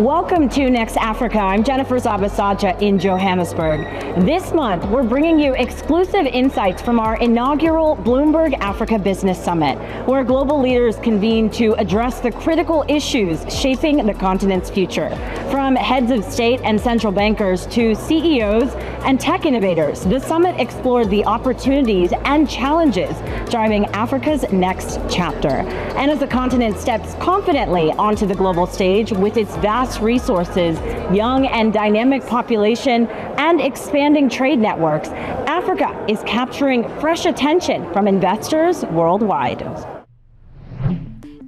Welcome to Next Africa. I'm Jennifer Zabasajja in Johannesburg. This month, we're bringing you exclusive insights from our inaugural Bloomberg Africa Business Summit, where global leaders convene to address the critical issues shaping the continent's future. From heads of state and central bankers to CEOs and tech innovators, the summit explored the opportunities and challenges driving Africa's next chapter. And as the continent steps confidently onto the global stage with its vast resources, young and dynamic population, and expanding trade networks, Africa is capturing fresh attention from investors worldwide.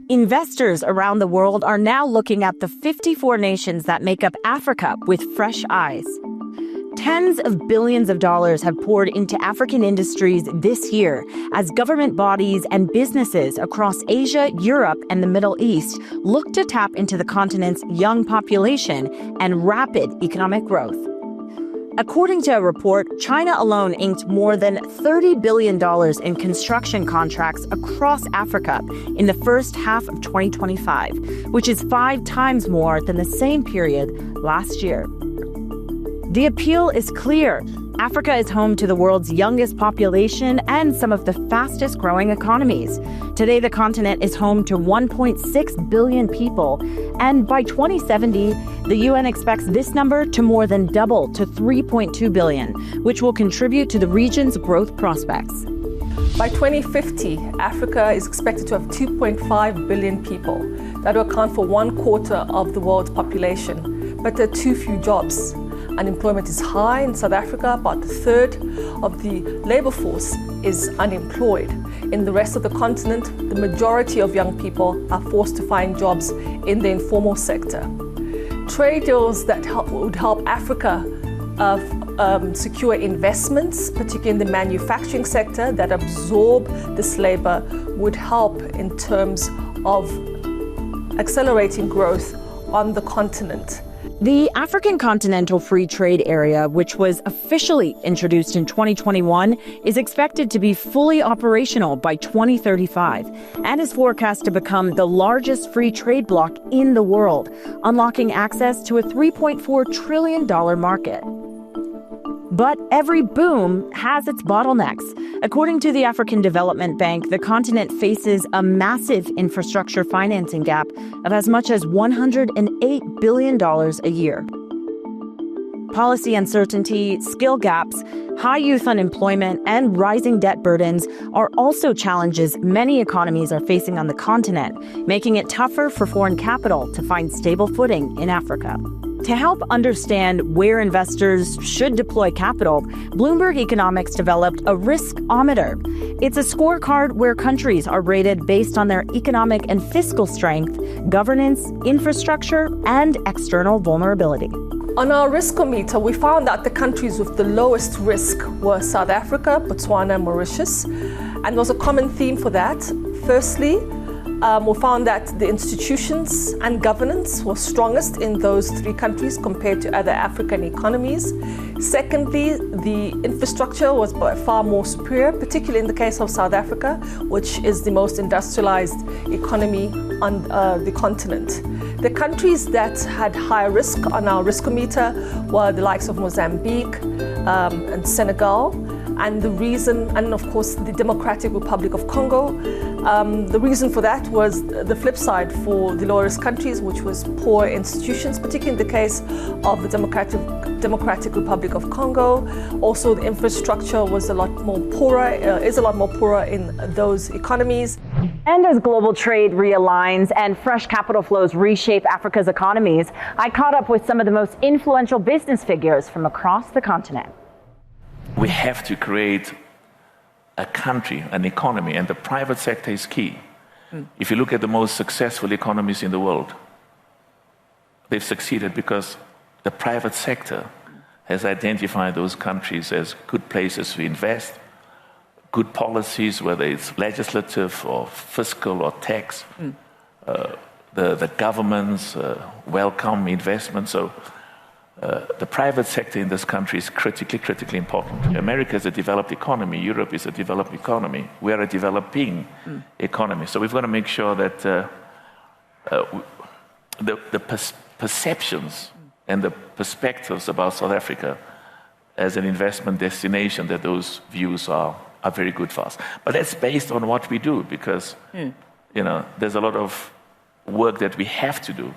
Investors around the world are now looking at the 54 nations that make up Africa with fresh eyes. Tens of billions of dollars have poured into African industries this year as government bodies and businesses across Asia, Europe, and the Middle East look to tap into the continent's young population and rapid economic growth. According to a report, China alone inked more than $30 billion in construction contracts across Africa in the first half of 2025, which is 5 times more than the same period last year. The appeal is clear. Africa is home to the world's youngest population and some of the fastest growing economies. Today, the continent is home to 1.6 billion people, and by 2070, the UN expects this number to more than double to 3.2 billion, which will contribute to the region's growth prospects. By 2050, Africa is expected to have 2.5 billion people. That will account for 1/4 of the world's population, but there are too few jobs. Unemployment is high in South Africa. About 1/3 of the labor force is unemployed. In the rest of the continent, the majority of young people are forced to find jobs in the informal sector. Trade deals that would help Africa secure investments, particularly in the manufacturing sector, that absorb this labor would help in terms of accelerating growth on the continent. The African Continental Free Trade Area, which was officially introduced in 2021, is expected to be fully operational by 2035 and is forecast to become the largest free trade bloc in the world, unlocking access to a $3.4 trillion market. But every boom has its bottlenecks. According to the African Development Bank, the continent faces a massive infrastructure financing gap of as much as $108 billion a year. Policy uncertainty, skill gaps, high youth unemployment, and rising debt burdens are also challenges many economies are facing on the continent, making it tougher for foreign capital to find stable footing in Africa. To help understand where investors should deploy capital, Bloomberg Economics developed a risk-ometer. It's a scorecard where countries are rated based on their economic and fiscal strength, governance, infrastructure, and external vulnerability. On our riskometer, we found that the countries with the lowest risk were South Africa, Botswana, and Mauritius. And there was a common theme for that. Firstly, we found that the institutions and governance were strongest in those 3 countries compared to other African economies. Secondly, the infrastructure was by far more superior, particularly in the case of South Africa, which is the most industrialized economy on the continent. The countries that had higher risk on our riskometer were the likes of Mozambique and Senegal. And the reason, and of course, the Democratic Republic of Congo. The reason for that was the flip side for the low-risk countries, which was poor institutions, particularly in the case of the Democratic Republic of Congo. Also, the infrastructure was a lot more poorer, is a lot more poorer in those economies. And as global trade realigns and fresh capital flows reshape Africa's economies, I caught up with some of the most influential business figures from across the continent. We have to create a country, an economy, and the private sector is key. If you look at the most successful economies in the world, they've succeeded because the private sector has identified those countries as good places to invest, good policies, whether it's legislative or fiscal or tax. The governments welcome investment. So the private sector in this country is critically important. America is a developed economy. Europe is a developed economy. We are a developing economy. So we've got to make sure that perceptions and the perspectives about South Africa as an investment destination, that those views are very good for us. But that's based on what we do, because there's a lot of work that we have to do.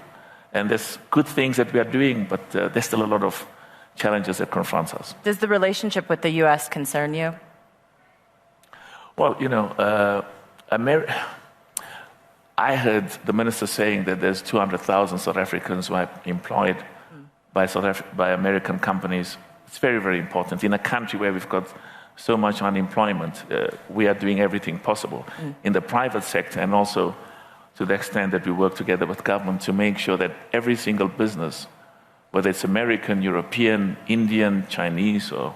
And there's good things that we are doing, but there's still a lot of challenges that confront us. Does the relationship with the U.S. concern you? Well, I heard the minister saying that there's 200,000 South Africans who are employed by American companies. It's very, very important. In a country where we've got so much unemployment, we are doing everything possible in the private sector, and also to the extent that we work together with government to make sure that every single business, whether it's American, European, Indian, Chinese, or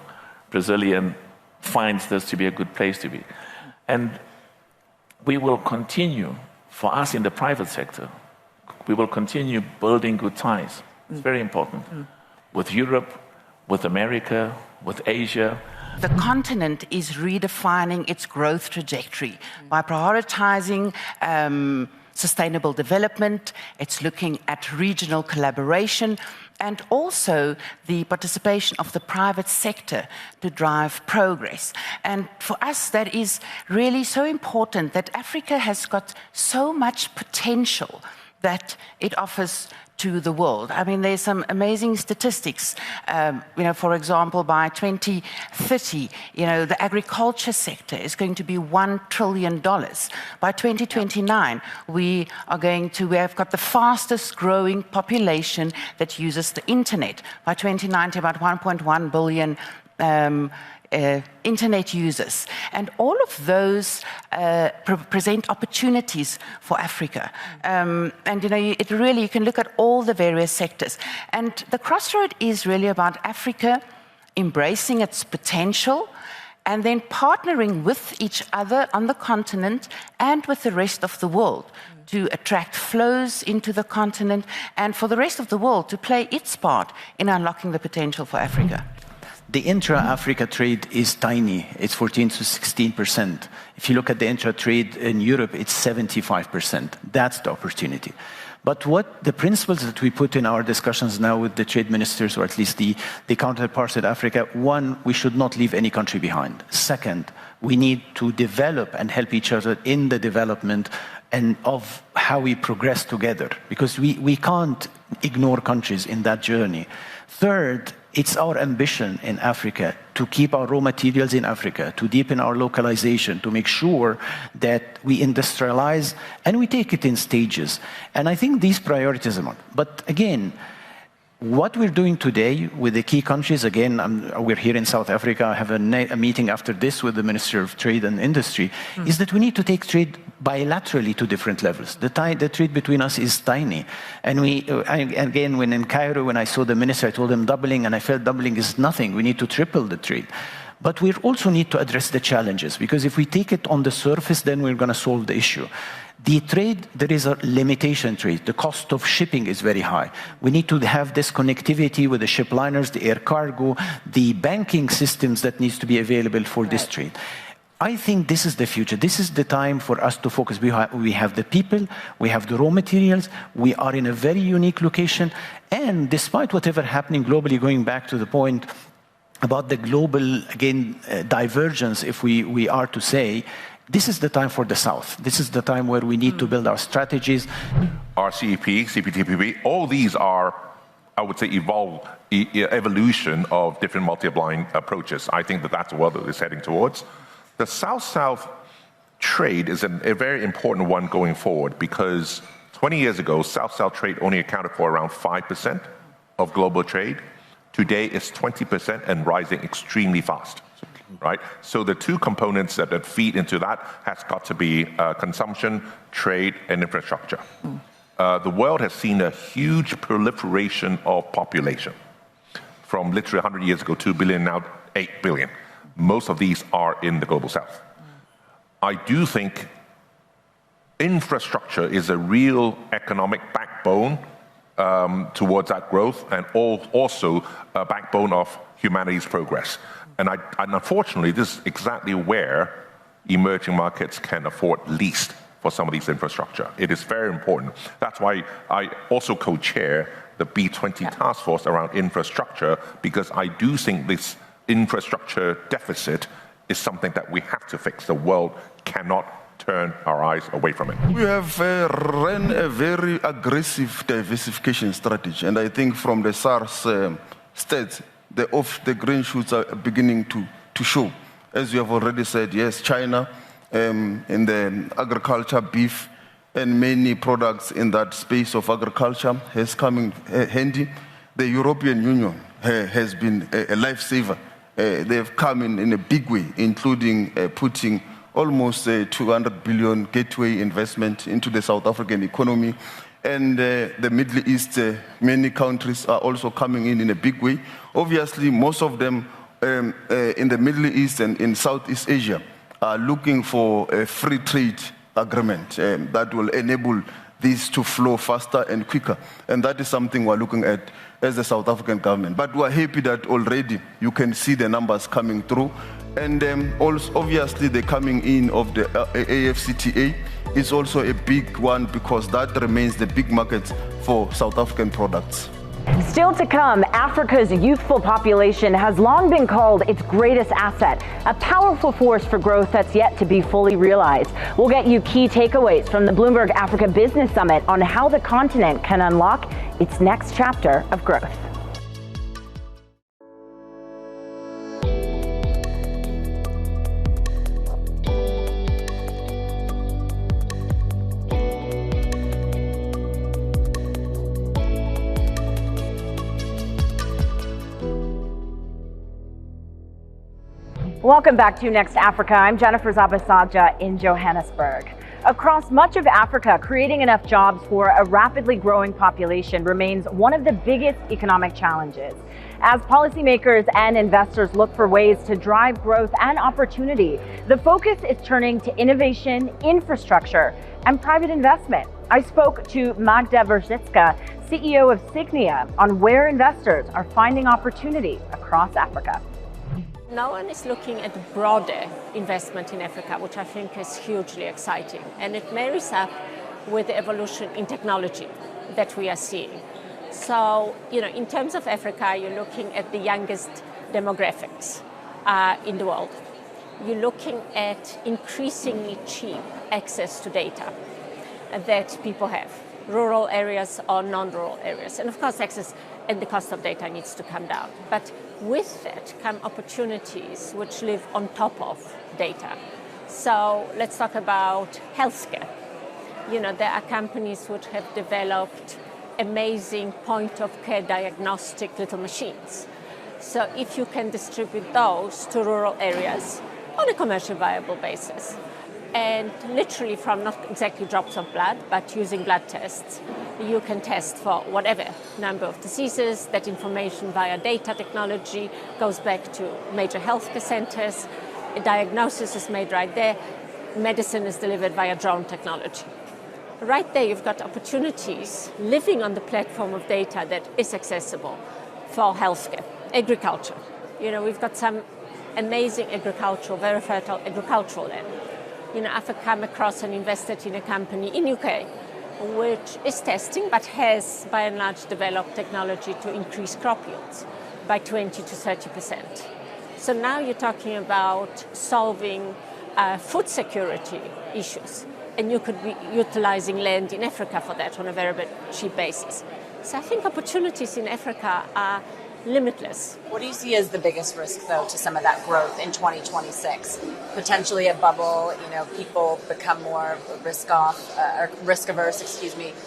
Brazilian, finds this to be a good place to be. And we will continue, for us in the private sector, we will continue building good ties. It's very important. With Europe, with America, with Asia. The continent is redefining its growth trajectory by prioritizing sustainable development. It's looking at regional collaboration and also the participation of the private sector to drive progress. And for us, that is really so important, that Africa has got so much potential that it offers to the world. I mean, there's some amazing statistics. For example, by 2030, the agriculture sector is going to be $1 trillion. By 2029, we have got the fastest growing population that uses the internet. By 2090, about 1.1 billion internet users. And all of those present opportunities for Africa. You can look at all the various sectors. And the crossroad is really about Africa embracing its potential and then partnering with each other on the continent and with the rest of the world to attract flows into the continent, and for the rest of the world to play its part in unlocking the potential for Africa. The intra-Africa trade is tiny. It's 14 to 16%. If you look at the intra-trade in Europe, it's 75%. That's the opportunity. But what the principles that we put in our discussions now with the trade ministers, or at least the counterparts in Africa, one, we should not leave any country behind. Second, we need to develop and help each other in the development and of how we progress together, because we can't ignore countries in that journey. Third, it's our ambition in Africa to keep our raw materials in Africa, to deepen our localization, to make sure that we industrialize and we take it in stages. And I think these priorities are not. But again, what we're doing today with the key countries, again, we're here in South Africa, I have a meeting after this with the Minister of Trade and Industry, is that we need to take trade bilaterally to different levels. The trade between us is tiny. And again, when in Cairo, when I saw the minister, I told him doubling, and I felt doubling is nothing. We need to triple the trade. But we also need to address the challenges, because if we take it on the surface, then we're going to solve the issue. The trade, there is a limitation trade. The cost of shipping is very high. We need to have this connectivity with the ship liners, the air cargo, the banking systems that needs to be available for this trade. I think this is the future. This is the time for us to focus. We have the people, we have the raw materials, we are in a very unique location, and despite whatever happening globally, going back to the point about the global, again, divergence, if we are to say, this is the time for the South. This is the time where we need to build our strategies. RCEP, CPTPP, all these are, I would say, evolution of different multi-blind approaches. I think that's what it's heading towards. The South-South trade is a very important one going forward, because 20 years ago, South-South trade only accounted for around 5% of global trade. Today, it's 20% and rising extremely fast. Right? So the two components that feed into that has got to be consumption, trade, and infrastructure. The world has seen a huge proliferation of population. From literally 100 years ago, 2 billion, now 8 billion. Most of these are in the global South. I do think infrastructure is a real economic backbone towards that growth, and also a backbone of humanity's progress. And unfortunately, this is exactly where emerging markets can afford least for some of these infrastructure. It is very important. That's why I also co-chair the B20 task force around infrastructure, because I do think this infrastructure deficit is something that we have to fix. The world cannot turn our eyes away from it. We have ran a very aggressive diversification strategy, and I think from the SARS stats, the green shoots are beginning to show. As you have already said, yes, China in the agriculture, beef, and many products in that space of agriculture has come in handy. The European Union has been a lifesaver. They've come in a big way, including putting almost 200 billion gateway investment into the South African economy. And the Middle East, many countries are also coming in a big way. Obviously, most of them in the Middle East and in Southeast Asia are looking for a free trade agreement that will enable this to flow faster and quicker. And that is something we're looking at as the South African government. But we're happy that already you can see the numbers coming through. And also, obviously, the coming in of the AFCTA is also a big one, because that remains the big market for South African products. Still to come, Africa's youthful population has long been called its greatest asset, a powerful force for growth that's yet to be fully realized. We'll get you key takeaways from the Bloomberg Africa Business Summit on how the continent can unlock its next chapter of growth. Welcome back to Next Africa. I'm Jennifer Zabasajja in Johannesburg. Across much of Africa, creating enough jobs for a rapidly growing population remains one of the biggest economic challenges. As policymakers and investors look for ways to drive growth and opportunity, the focus is turning to innovation, infrastructure, and private investment. I spoke to Magda Wierzycka, CEO of Sygnia, on where investors are finding opportunity across Africa. No one is looking at broader investment in Africa, which I think is hugely exciting. And it marries up with the evolution in technology that we are seeing. So, in terms of Africa, you're looking at the youngest demographics in the world. You're looking at increasingly cheap access to data that people have, rural areas or non-rural areas. And of course, access and the cost of data needs to come down. But with that come opportunities which live on top of data. So let's talk about healthcare. There are companies which have developed amazing point-of-care diagnostic little machines. So if you can distribute those to rural areas on a commercially viable basis, and literally from not exactly drops of blood, but using blood tests, you can test for whatever number of diseases. That information via data technology goes back to major healthcare centers. A diagnosis is made right there. Medicine is delivered via drone technology. Right there, you've got opportunities living on the platform of data that is accessible for healthcare, agriculture. We've got some amazing agricultural, very fertile agricultural land. I've come across and invested in a company in UK which is testing but has by and large developed technology to increase crop yields by 20 to 30%. So now you're talking about solving food security issues, and you could be utilizing land in Africa for that on a very cheap basis. So I think opportunities in Africa are limitless. What do you see as the biggest risk, though, to some of that growth in 2026? Potentially a bubble, people become more risk averse,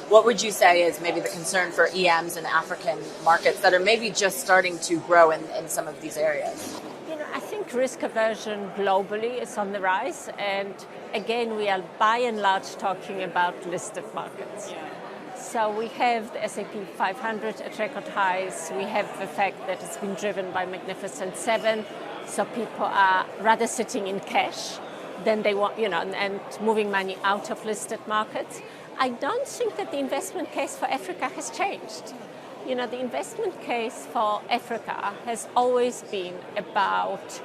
What would you say is maybe the concern for EMs in African markets that are maybe just starting to grow in some of these areas? I think risk aversion globally is on the rise. And again, we are by and large talking about listed markets. So we have the S&P 500 at record highs. We have the fact that it's been driven by Magnificent Seven. So people are rather sitting in cash than they want, and moving money out of listed markets. I don't think that the investment case for Africa has changed. The investment case for Africa has always been about,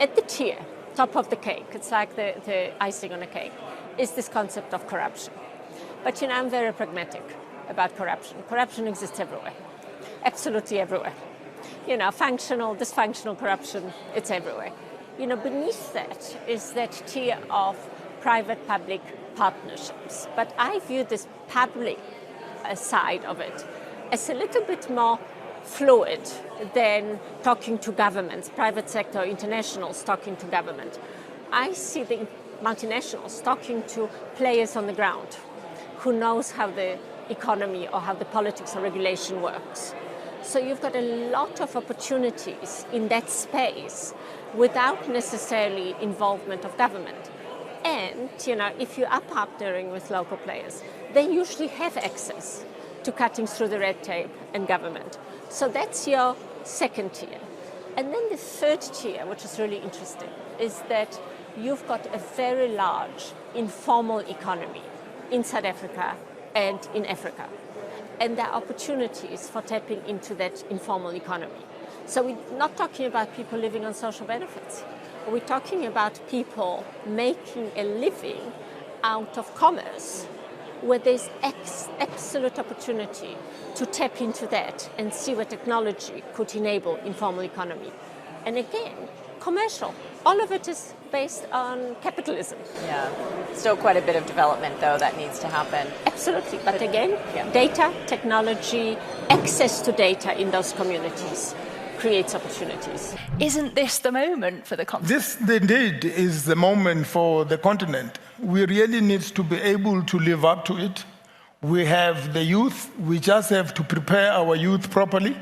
at the tier, top of the cake. It's like the icing on a cake, is this concept of corruption. But I'm very pragmatic. about corruption. Corruption exists everywhere, absolutely everywhere. Functional, dysfunctional corruption, it's everywhere. Beneath that is that tier of private-public partnerships. But I view this public side of it as a little bit more fluid than talking to governments, private sector, internationals talking to government. I see the multinationals talking to players on the ground who knows how the economy or how the politics or regulation works. So you've got a lot of opportunities in that space without necessarily involvement of government. And, if you are partnering with local players, they usually have access to cutting through the red tape and government. So that's your second tier. And then the third tier, which is really interesting, is that you've got a very large informal economy in South Africa and in Africa. And there are opportunities for tapping into that informal economy. So we're not talking about people living on social benefits. We're talking about people making a living out of commerce, where there's absolute opportunity to tap into that and see what technology could enable informal economy. And again, commercial. All of it is based on capitalism. Yeah, still quite a bit of development, though, that needs to happen. Absolutely. But again, data, technology, access to data in those communities creates opportunities. Isn't this the moment for the continent? This indeed is the moment for the continent. We really need to be able to live up to it. We have the youth. We just have to prepare our youth properly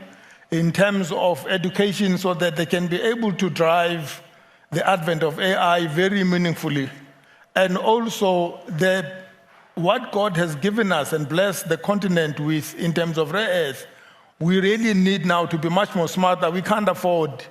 in terms of education so that they can be able to drive the advent of AI very meaningfully. And also what God has given us and blessed the continent with in terms of rare earth, we really need now to be much more smarter. We can't afford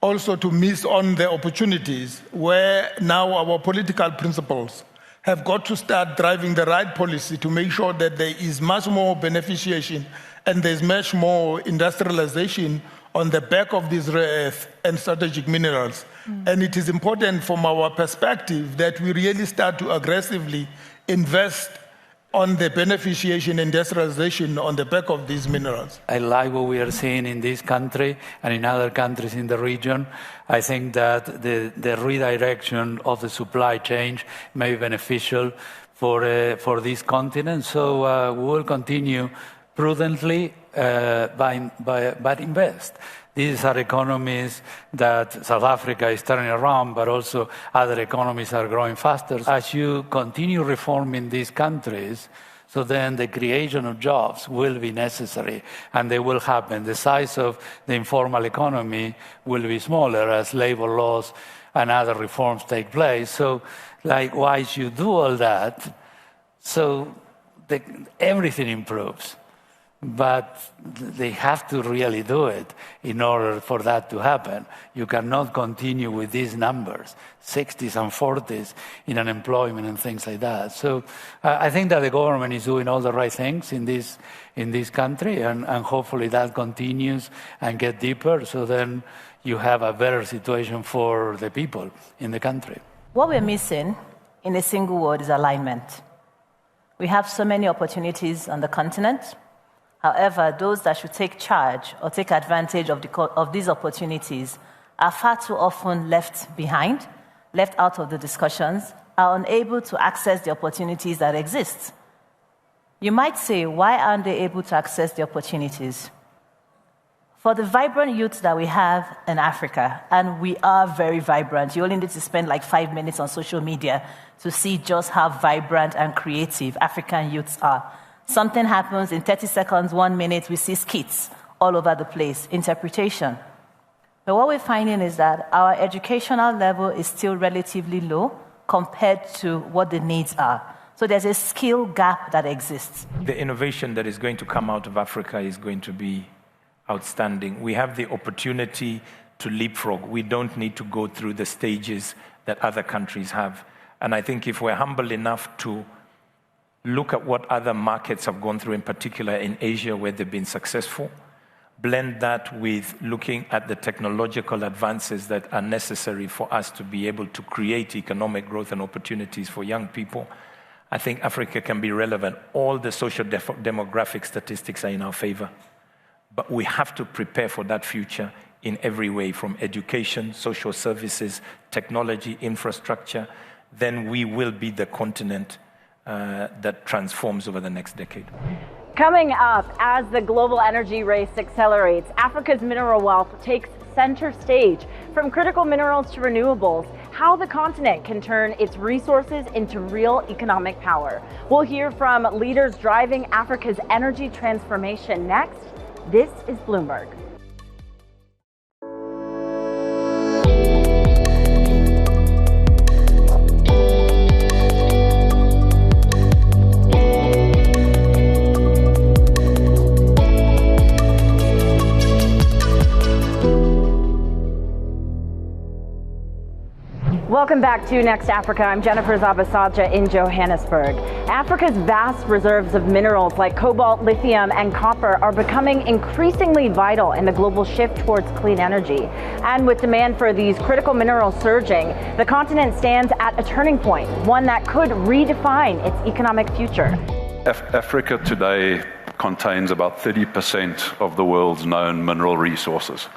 also to miss on the opportunities where now our political principles have got to start driving the right policy to make sure that there is much more beneficiation and there's much more industrialization on the back of these rare earth and strategic minerals. And it is important from our perspective that we really start to aggressively invest on the beneficiation, industrialization on the back of these minerals. I like what we are seeing in this country and in other countries in the region. I think that the redirection of the supply chain may be beneficial for this continent. So we will continue prudently, but invest. These are economies that South Africa is turning around, but also other economies are growing faster. As you continue reforming these countries, so then the creation of jobs will be necessary, and they will happen. The size of the informal economy will be smaller as labor laws and other reforms take place. So likewise, you do all that, so everything improves. But they have to really do it in order for that to happen. You cannot continue with these numbers, 60s and 40s in unemployment and things like that. So I think that the government is doing all the right things in this country, and hopefully that continues and get deeper, so then you have a better situation for the people in the country. What we're missing, in a single word, is alignment. We have so many opportunities on the continent. However, those that should take charge or take advantage of these opportunities are far too often left behind, left out of the discussions, are unable to access the opportunities that exist. You might say, why aren't they able to access the opportunities? For the vibrant youth that we have in Africa, and we are very vibrant, you only need to spend like 5 minutes on social media to see just how vibrant and creative African youths are. Something happens in 30 seconds, 1 minute, we see skits all over the place, interpretation. But what we're finding is that our educational level is still relatively low compared to what the needs are. So there's a skill gap that exists. The innovation that is going to come out of Africa is going to be outstanding. We have the opportunity to leapfrog. We don't need to go through the stages that other countries have. And I think if we're humble enough to look at what other markets have gone through, in particular in Asia, where they've been successful, blend that with looking at the technological advances that are necessary for us to be able to create economic growth and opportunities for young people, I think Africa can be relevant. All the social demographic statistics are in our favor. But we have to prepare for that future in every way, from education, social services, technology, infrastructure. Then we will be the continent that transforms over the next decade. Coming up, as the global energy race accelerates, Africa's mineral wealth takes center stage. From critical minerals to renewables, how the continent can turn its resources into real economic power. We'll hear from leaders driving Africa's energy transformation next. This is Bloomberg. Welcome back to Next Africa. I'm Jennifer Zabasajja in Johannesburg. Africa's vast reserves of minerals like cobalt, lithium, and copper are becoming increasingly vital in the global shift towards clean energy. And with demand for these critical minerals surging, the continent stands at a turning point, one that could redefine its economic future. Africa today contains about 30% of the world's known mineral resources.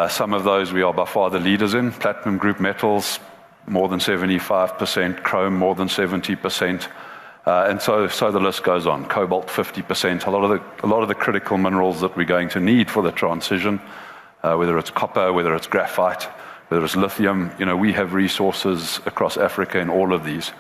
Some of those we are by far the leaders in. Platinum group metals, more than 75%, chrome more than 70%, and so the list goes on. Cobalt 50%. A lot of the critical minerals that we're going to need for the transition, whether it's copper, whether it's graphite, whether it's lithium, we have resources across Africa in all of these.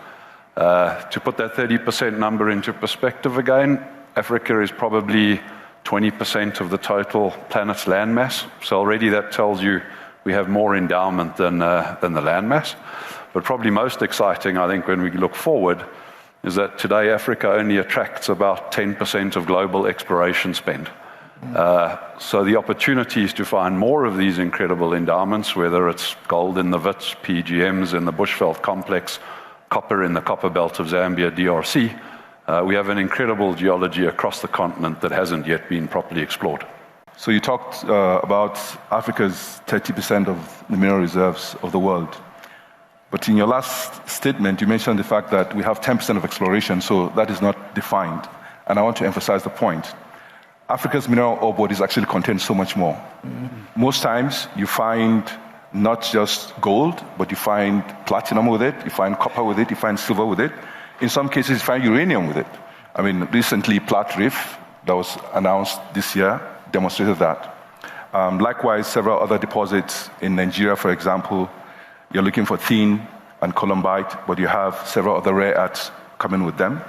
To put that 30% number into perspective again, Africa is probably 20% of the total planet's landmass. So already that tells you we have more endowment than the landmass. But probably most exciting, I think, when we look forward, is that today Africa only attracts about 10% of global exploration spend. So the opportunities to find more of these incredible endowments, whether it's gold in the Wits, PGMs in the Bushveld complex, copper in the copper belt of Zambia, DRC, we have an incredible geology across the continent that hasn't yet been properly explored. So you talked about Africa's 30% of the mineral reserves of the world. But in your last statement, you mentioned the fact that we have 10% of exploration, so that is not defined. And I want to emphasize the point. Africa's mineral ore bodies actually contain so much more. Mm-hmm. Most times you find not just gold, but you find platinum with it, you find copper with it, you find silver with it. In some cases, you find uranium with it. I mean, recently, Plat Reef, that was announced this year, demonstrated that. Likewise, several other deposits in Nigeria, for example, you're looking for tin and columbite, but you have several other rare earths coming with them.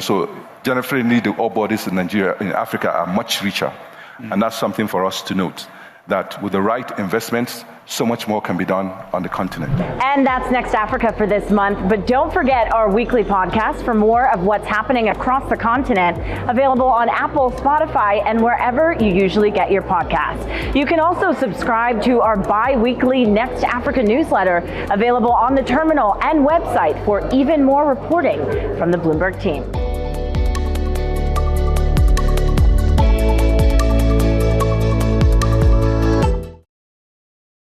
So generally, the ore bodies in Nigeria, in Africa, are much richer. Mm-hmm. And that's something for us to note, that with the right investments, so much more can be done on the continent. And that's Next Africa for this month. But don't forget our weekly podcast for more of what's happening across the continent, available on Apple, Spotify, and wherever you usually get your podcasts. You can also subscribe to our bi-weekly Next Africa newsletter, available on the terminal and website for even more reporting from the Bloomberg team.